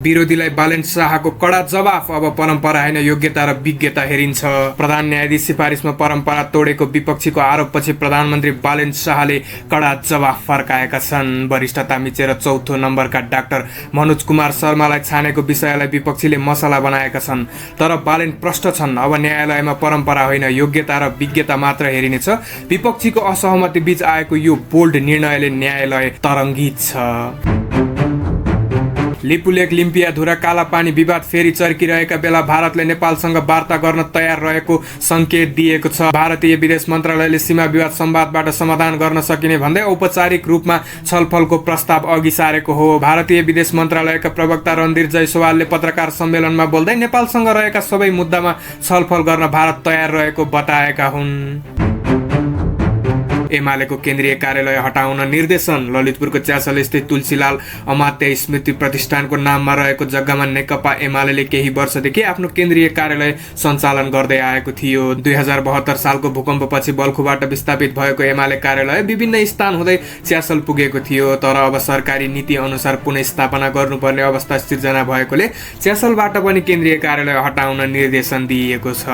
विरोधीलाई बालेन शाहको कडा जवाफ। अब परम्परा होइन योग्यता र विज्ञता हेरिन्छ। प्रधान न्यायाधीश सिफारिसमा परम्परा तोडेको विपक्षीको आरोपपछि प्रधानमन्त्री बालेन शाहले कडा जवाफ फर्काएका छन्। वरिष्ठता मिचेर चौथो नम्बरका डाक्टर मनोज कुमार शर्मालाई छानेको विषयलाई विपक्षीले मसला बनाएका छन्। तर बालेन प्रष्ट छन्। अब न्यायालयमा परम्परा होइन योग्यता र विज्ञता मात्र हेरिनेछ। विपक्षीको असहमति बीच आएको यो बोल्ड निर्णयले न्यायालय तरङ्गित छ। लिपुलेक लिम्पियाधुरा कालापानी विवाद फेरि चर्किरहेका बेला भारतले नेपालसँग वार्ता गर्न तयार रहेको संकेत दिएको छ। भारतीय विदेश मन्त्रालयले सीमा विवाद संवादबाट समाधान गर्न सकिने भन्दै औपचारिक रूपमा छलफलको प्रस्ताव अघि सारेको हो। भारतीय विदेश मन्त्रालयका प्रवक्ता रणधीर जयसवालले पत्रकार सम्मेलनमा बोल्दै नेपालसँग रहेका सबै मुद्दामा छलफल गर्न भारत तयार रहेको बताएका हुन्। एमालेको केन्द्रीय कार्यालय हटाउन निर्देशन। ललितपुरको च्यासल स्थित तुलसीलाल अमात्य स्मृति प्रतिष्ठानको नाममा रहेको जग्गामा नेकपा एमाले केही वर्षदेखि आफ्नो केन्द्रीय कार्यालय सञ्चालन गर्दै आएको थियो। 2072 सालको भूकम्पपछि बल्खुबाट विस्थापित भएको एमाले कार्यालय विभिन्न स्थान हुँदै च्यासल पुगेको थियो। तर अब सरकारी नीति अनुसार पुनः स्थापना गर्नुपर्ने अवस्था सिर्जना भएकोले च्यासलबाट पनि केन्द्रीय कार्यालय हटाउन निर्देशन दिइएको छ।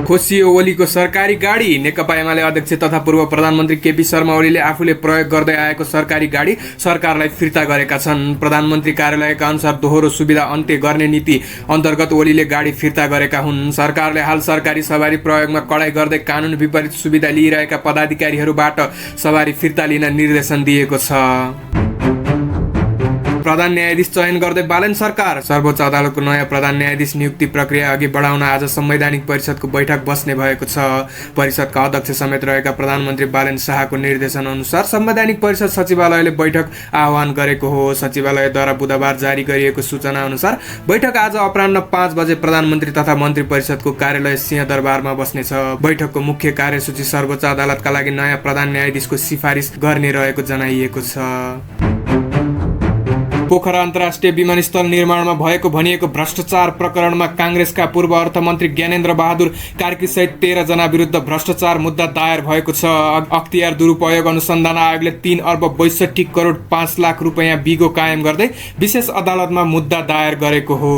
खोसियो ओलीको सरकारी गाडी। नेकपा एमाले अध्यक्ष तथा पूर्व प्रधानमन्त्री केपी शर्मा ओलीले आफूले प्रयोग गर्दै आएको सरकारी गाडी सरकारलाई फिर्ता गरेका छन्। प्रधानमन्त्री कार्यालयका अनुसार दोहोरो सुविधा अन्त्य गर्ने नीति अन्तर्गत ओलीले गाडी फिर्ता गरेका हुन्। सरकारले हाल सरकारी सवारी प्रयोगमा कडाई गर्दै कानुन विपरीत सुविधा लिइरहेका पदाधिकारीहरूबाट सवारी फिर्ता लिन निर्देशन दिएको छ। प्रधान न्यायाधीश चयन गर्दै बालेन सरकार। सर्वोच्च अदालतको नयाँ प्रधान न्यायाधीश नियुक्ति प्रक्रिया अघि बढाउन आज संवैधानिक परिषदको बैठक बस्ने भएको छ। परिषदका अध्यक्ष समेत रहेका प्रधानमन्त्री बालेन शाहको निर्देशन अनुसार संवैधानिक परिषद सचिवालयले बैठक आह्वान गरेको हो। सचिवालयद्वारा बुधबार जारी गरिएको सूचना अनुसार बैठक आज अपराह्न 5 बजे प्रधानमन्त्री तथा मन्त्री परिषदको कार्यालय सिंहदरबारमा बस्नेछ। बैठकको मुख्य कार्यसूची सर्वोच्च अदालतका लागि नयाँ प्रधान न्यायाधीशको सिफारिस गर्ने रहेको जनाइएको छ। पोखरा अन्तर्राष्ट्रिय विमानस्थल निर्माणमा भएको भनिएको भ्रष्टाचार प्रकरणमा काङ्ग्रेसका पूर्व अर्थमन्त्री ज्ञानेन्द्र बहादुर कार्की सहित 13 जना विरुद्ध भ्रष्टाचार मुद्दा दायर भएको छ। अख्तियार दुरुपयोग अनुसन्धान आयोगले 3 अर्ब 62 करोड 5 लाख रुपैयाँ बिगो कायम गर्दै विशेष अदालतमा मुद्दा दायर गरेको हो।